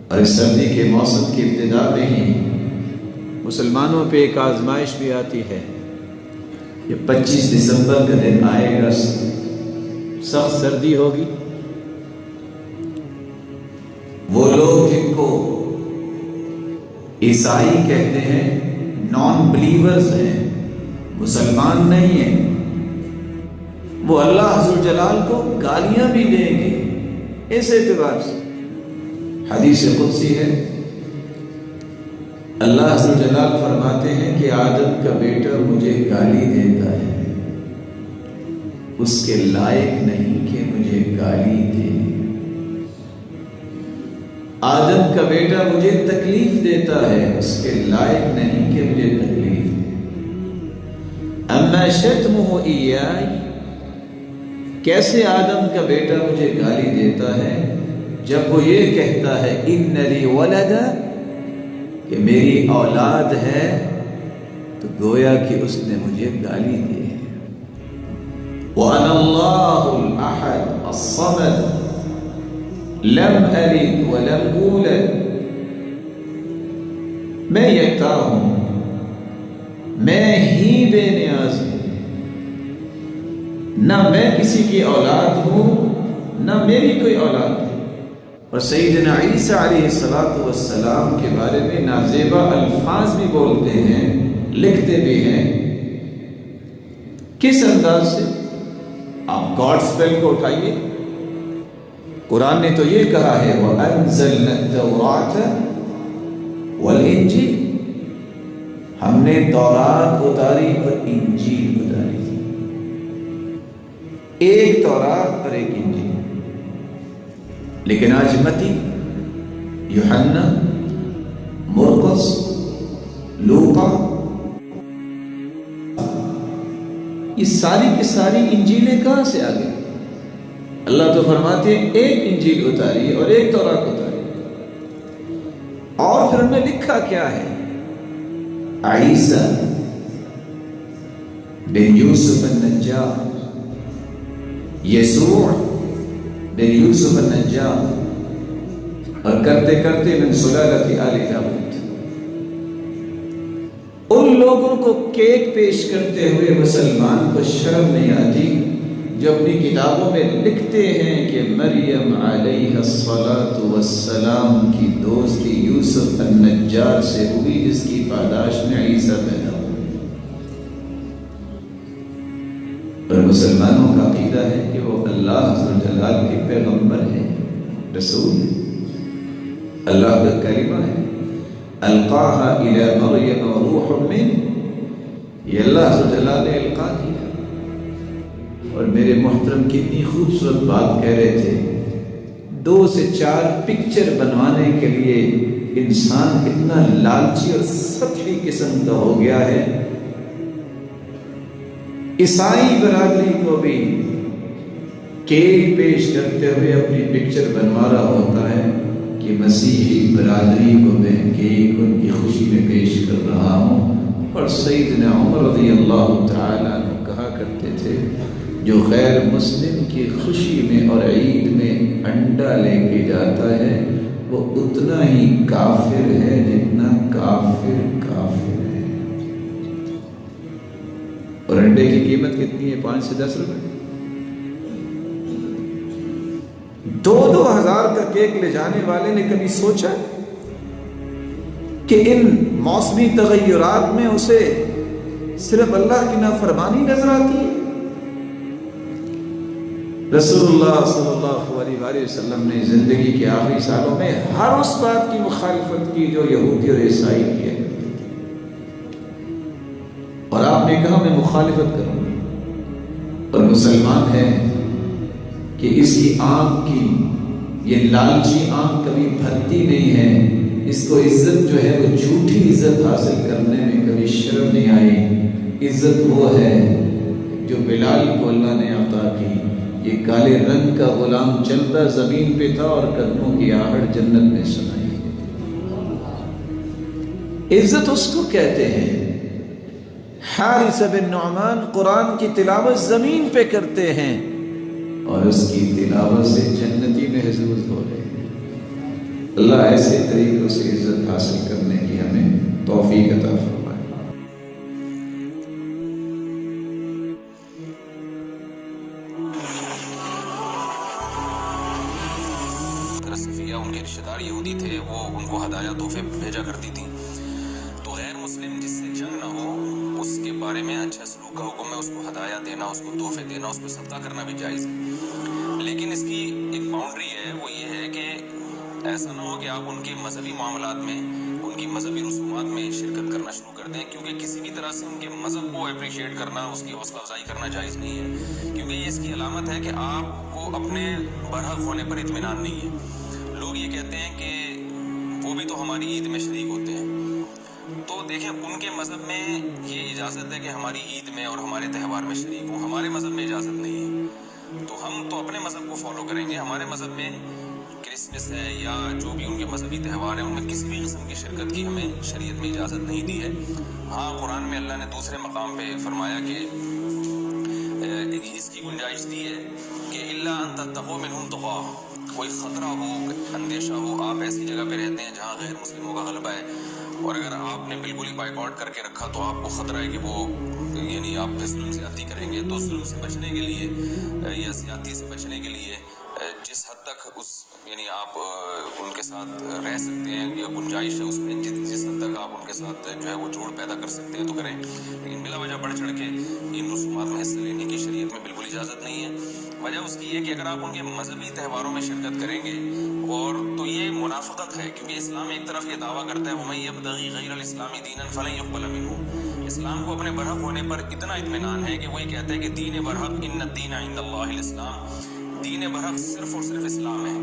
اور اس سردی کے موسم کی ابتدا میں ہی مسلمانوں پہ ایک آزمائش بھی آتی ہے. یہ 25 دسمبر کا دن آئے گا، سخت سردی ہوگی. وہ لوگ جن کو عیسائی کہتے ہیں، نان بلیورز ہیں، مسلمان نہیں ہیں، وہ اللہ عز و جلال کو گالیاں بھی دیں گے. اس اعتبار سے حدیث قدسی ہے، اللہ عز و جلال فرماتے ہیں کہ آدم کا بیٹا مجھے گالی دیتا ہے، اس کے لائق نہیں کہ مجھے گالی دے. آدم کا بیٹا مجھے تکلیف دیتا ہے، اس کے لائق نہیں کہ مجھے تکلیف دے. اما شتمہ ایائی، کیسے آدم کا بیٹا مجھے گالی دیتا ہے جب وہ یہ کہتا ہے ان لی ولدا، کہ میری اولاد ہے، تو گویا کہ اس نے مجھے گالی دی ہے. وَأَنَا اللَّهُ الْأَحَدُ الصَّمَدُ لَمْ أَلِدْ وَلَمْ أُولَدْ، میں یکتا ہوں، میں ہی بے نیاز ہوں، نہ میں کسی کی اولاد ہوں نہ میری کوئی اولاد ہے. اور سیدنا عیسیٰ علیہ السلام کے بارے میں نازیبا الفاظ بھی بولتے ہیں، لکھتے بھی ہیں. کس انداز سے؟ آپ گاڈ اسپیل کو اٹھائیے، قرآن نے تو یہ کہا ہے وَأَنزَلْنَا التَّوْرَاةَ وَالْإِنْجِيلَ، ہم نے تورات اتاری اور انجیل اتاری. ایک تورات اور ایک انجیل. لیکن آج متی، یوحنا، مرقس، لوقا، یہ ساری کی ساری انجیلیں کہاں سے آ گئی؟ اللہ تو فرماتے ہیں ایک انجیل اتاری اور ایک تورات اتاری. اور پھر ان میں لکھا کیا ہے؟ عیسیٰ بن یوسف النجار، یسوع بن یوسف النجار، اور کرتے کرتے من سلالت آل داؤد. ان لوگوں کو کیک پیش کرتے ہوئے مسلمان کو شرم نہیں آتی جو اپنی کتابوں میں لکھتے ہیں کہ مریم علیہ الصلاۃ والسلام کی دوستی یوسف النجار سے ہوئی، جس کی پاداش میں عیسیٰ پیدا ہوئے. اور مسلمانوں کا عقیدہ ہے کہ وہ اللہ عز و جلال کے پیغمبر ہیں، رسول ہیں، اللہ کا کلمہ ہے. القاها الى مریم روح من، یہ اللہ عز و جلال نے القا کیا. اور میرے محترم کتنی خوبصورت بات کہہ رہے تھے، 2 سے 4 پکچر بنوانے کے لیے انسان اتنا لالچی اور سطحی قسم کا ہو گیا ہے. عیسائی برادری کو بھی کیک پیش کرتے ہوئے اپنی پکچر بنوا رہا ہوتا ہے کہ مسیحی برادری کو میں کیک ان کی خوشی میں پیش کر رہا ہوں. اور سیدنا عمر رضی اللہ تعالیٰ عنہ کہا کرتے تھے جو غیر مسلم کی خوشی میں اور عید میں انڈا لے کے جاتا ہے وہ اتنا ہی کافر ہے جتنا کافر کافر ہے. اور انڈے کی قیمت کتنی ہے؟ 5 سے 10 روپے. 2-2 ہزار کا کیک لے جانے والے نے کبھی سوچا کہ ان موسمی تغیرات میں اسے صرف اللہ کی نافرمانی نظر آتی ہے؟ رسول اللہ صلی اللہ علیہ وآلہ وسلم نے زندگی کے آخری سالوں میں ہر اس بات کی مخالفت کی جو یہودی اور عیسائی کی ہے، اور آپ نے کہا میں مخالفت کروں گا. اور مسلمان ہے کہ اس کی آنکھ کی یہ لالچی آنکھ کبھی بھرتی نہیں ہے. اس کو عزت جو ہے وہ جھوٹی عزت حاصل کرنے میں کبھی شرم نہیں آئی. عزت وہ ہے جو بلال کو اللہ نے عطا کی. یہ کالے رنگ کا غلام چلتا زمین پہ تھا اور قدموں کی آہٹ جنت میں سنائی. عزت اس کو کہتے ہیں. حارث بن نعمان قرآن کی تلاوت زمین پہ کرتے ہیں اور اس کی تلاوت سے جنتی محظوظ ہو رہے ہیں. اللہ ایسے طریقوں سے عزت حاصل کرنے کی ہمیں توفیق عطا فرمائے۔ صفیہ ان کے رشتہ دار یہودی تھے، وہ ان کو ہدایہ تحفے بھیجا کرتی تھیں، تو غیر مسلم جس سے جنگ نہ ہو اس کے بارے میں اچھا سلوک کا حکم ہے، اس کو ہدایہ دینا، اس کو تحفے دینا، اس کو صدقہ کرنا بھی جائز ہے، لیکن اس کی ایک باؤنڈری ہے، وہ یہ ہے کہ ایسا نہ ہو کہ آپ ان کے مذہبی معاملات میں، ان کی مذہبی رسومات میں شرکت کرنا شروع کر دیں، کیونکہ کسی بھی طرح سے ان کے مذہب کو اپریشیٹ کرنا، اس کی حوصلہ افزائی کرنا جائز نہیں ہے، کیونکہ یہ اس کی علامت ہے کہ آپ کو اپنے برحق ہونے پر اطمینان نہیں ہے۔ لوگ یہ کہتے ہیں کہ وہ بھی تو ہماری عید میں شریک ہوتے ہیں، تو دیکھیں ان کے مذہب میں یہ اجازت ہے کہ ہماری عید میں اور ہمارے تہوار میں شریک ہوں، ہمارے مذہب میں اجازت نہیں ہے، تو ہم تو اپنے مذہب کو فالو کریں گے۔ ہمارے مذہب میں کرسمس ہے یا جو بھی ان کے مذہبی تہوار ہیں، ان میں کسی بھی قسم کی شرکت کی ہمیں شریعت میں اجازت نہیں دی ہے۔ ہاں قرآن میں اللہ نے دوسرے مقام پہ فرمایا کہ اس کی گنجائش دی ہے کہ الا ان تتقوا منهم تقاۃ، کوئی خطرہ ہو، اندیشہ ہو، آپ ایسی جگہ پہ رہتے ہیں جہاں غیر مسلموں کا غلبہ ہے، اور اگر آپ نے بالکل ہی بائیکاٹ کر کے رکھا تو آپ کو خطرہ ہے کہ وہ یعنی آپ پہ ظلم زیادتی کریں گے، تو ظلم سے بچنے کے لیے یا زیادتی سے بچنے کے لیے جس حد تک اس یعنی آپ ان کے ساتھ رہ سکتے ہیں یا گنجائش ہے اس میں، جس حد تک آپ ان کے ساتھ جو ہے وہ جوڑ پیدا کر سکتے ہیں تو کریں، لیکن بلا وجہ بڑھ چڑھ کے ان رسومات میں حصہ لینے کی شریعت میں بالکل اجازت نہیں ہے۔ وجہ اس کی ہے کہ اگر آپ ان کے مذہبی تہواروں میں شرکت کریں گے اور تو یہ منافقت ہے، کیونکہ اسلام ایک طرف یہ دعویٰ کرتا ہے وَمَن يَبْتَغِي غَيْرَ الْإِسْلَامِ دِينًا فَلَن يُقْبَلَ مِنْهُ، اسلام کو اپنے برحق ہونے پر اتنا اطمینان ہے کہ وہ یہ کہتا ہے کہ دین برحق ان الدین عند اللہ الاسلام، دین برحق صرف اور صرف اسلام ہے۔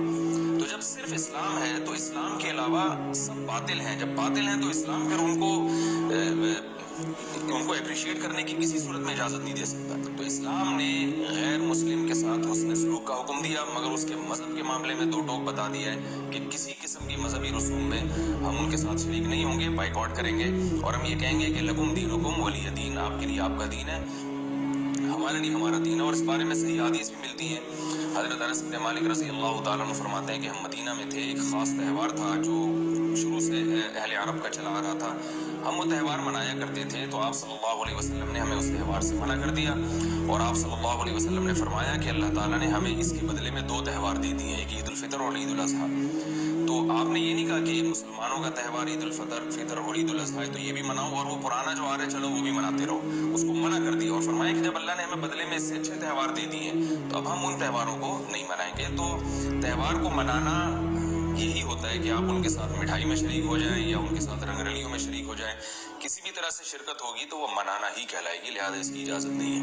تو جب صرف اسلام ہے تو اسلام کے علاوہ سب باطل ہیں، جب باطل ہیں تو اسلام پھر ان کو اپریشیٹ کرنے کی کسی صورت میں اجازت نہیں دے سکتا۔ تو اسلام نے غیر مسلم کے ساتھ حسن سلوک کا حکم دیا، مگر اس کے مذہب کے معاملے میں دو ٹوک بتا دیا ہے کہ کسی قسم کی مذہبی رسوم میں ہم ان کے ساتھ شریک نہیں ہوں گے، بائیکاٹ کریں گے، اور ہم یہ کہیں گے کہ لکم دینکم ولی دین، آپ کے لیے آپ کا دین ہے، ہمارے لیے ہمارا دین ہے۔ اور اس بارے میں صحیح حدیث بھی ملتی ہیں، حضرت انس بن مالک رضی اللہ تعالیٰ عنہ فرماتے ہیں کہ ہم مدینہ میں تھے، ایک خاص تہوار تھا جو شروع سے اہل عرب کا چلا آ رہا تھا، ہم وہ تہوار منایا کرتے تھے، تو آپ صلی اللہ علیہ وسلم نے ہمیں اس تہوار سے منع کر دیا، اور آپ صلی اللہ علیہ وسلم نے فرمایا کہ اللہ تعالیٰ نے ہمیں اس کے بدلے میں دو تہوار دے دیے ہیں، ایک عید الفطر اور عید الاضحیٰ۔ تو آپ نے یہ نہیں کہا کہ مسلمانوں کا تہوار عید الفطر اور عید الاضحیٰ ہے تو یہ بھی مناؤ، اور وہ پرانا جو آ رہا ہے چلو وہ بھی مناتے رہو، اس کو منع کر دیا، اور فرمایا کہ جب اللہ نے ہمیں بدلے میں اس سے اچھے تہوار دے دیے تو اب ہم ان تہواروں کو نہیں منائیں گے۔ تو تہوار کو منانا یہی ہوتا ہے کہ آپ ان کے ساتھ مٹھائی میں شریک ہو جائیں یا ان کے ساتھ رنگ رلیوں میں شریک ہو جائیں، کسی بھی طرح سے شرکت ہوگی تو وہ منانا ہی کہلائے گی، لہذا اس کی اجازت نہیں ہے۔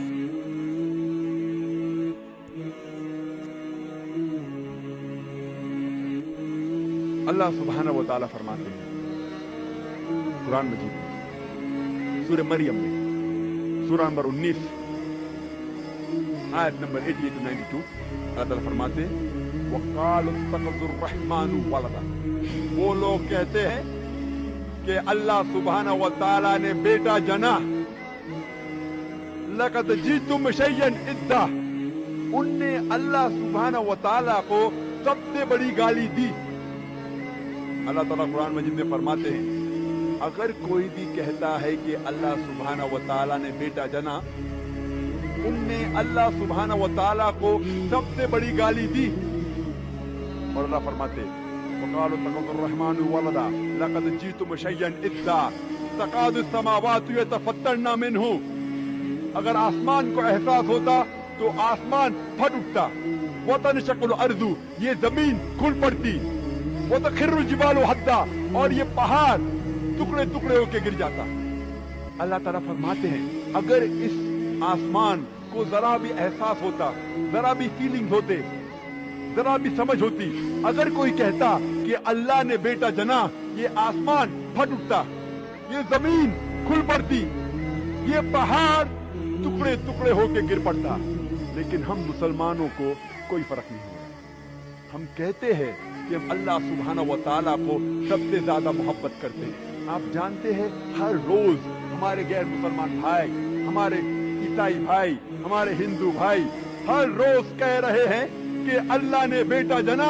اللہ سبحانہ و تعالیٰ فرماتے ہیں قرآن مجید میں سورہ مریم میں سورہ نمبر 19 آیت نمبر 88-92، اللہ تعالیٰ فرماتے ہیں وَقَالُوا اتَّخَذَ الرَّحْمَنُ وَلَدًا، وہ لوگ کہتے ہیں کہ اللہ سبحانہ و تعالیٰ نے بیٹا جنا، لَقَدْ جِئْتُمْ شَيْئًا إِدًّا، ان نے اللہ سبحانہ و تعالیٰ کو سب سے بڑی گالی دی۔ اللہ تعالیٰ قرآن مجید میں فرماتے ہیں اگر کوئی بھی کہتا ہے کہ اللہ سبحانہ و تعالیٰ نے بیٹا جنا، ان نے اللہ سبحانہ و تعالیٰ کو سب سے بڑی گالی دی، اور اللہ فرماتے وَقَالُوا اتَّخَذَ الرَّحْمَنُ وَلَدًا لَقَدْ جِئْتُمْ شَيْئًا إِدًّا تَكَادُ السَّمَاوَاتُ يَتَفَطَّرْنَ مِنْهُ، اگر آسمان کو احساس ہوتا تو آسمان پھٹ اٹھتا، وَتَنشَقُّ الْأَرْضُ، یہ زمین کھل پڑتی، وَتَخِرُّ الْجِبَالُ هَدًّا، اور یہ پہاڑ ٹکڑے ٹکڑے ہو کے گر جاتا۔ اللہ تعالیٰ فرماتے ہیں اگر اس آسمان کو ذرا بھی احساس ہوتا، ذرا بھی فیلنگز ہوتے، ذرا بھی سمجھ ہوتی، اگر کوئی کہتا کہ اللہ نے بیٹا جنا، یہ آسمان پھٹ اٹھتا، یہ زمین کھل پڑتی، یہ پہاڑ ٹکڑے ٹکڑے ہو کے گر پڑتا، لیکن ہم مسلمانوں کو کوئی فرق نہیں ہوا، ہم کہتے ہیں کہ ہم اللہ سبحانہ و تعالیٰ کو سب سے زیادہ محبت کرتے ہیں۔ آپ جانتے ہیں ہر روز ہمارے غیر مسلمان بھائی، ہمارے عیسائی بھائی، ہمارے ہندو بھائی ہر روز کہہ رہے ہیں کہ اللہ نے بیٹا جنا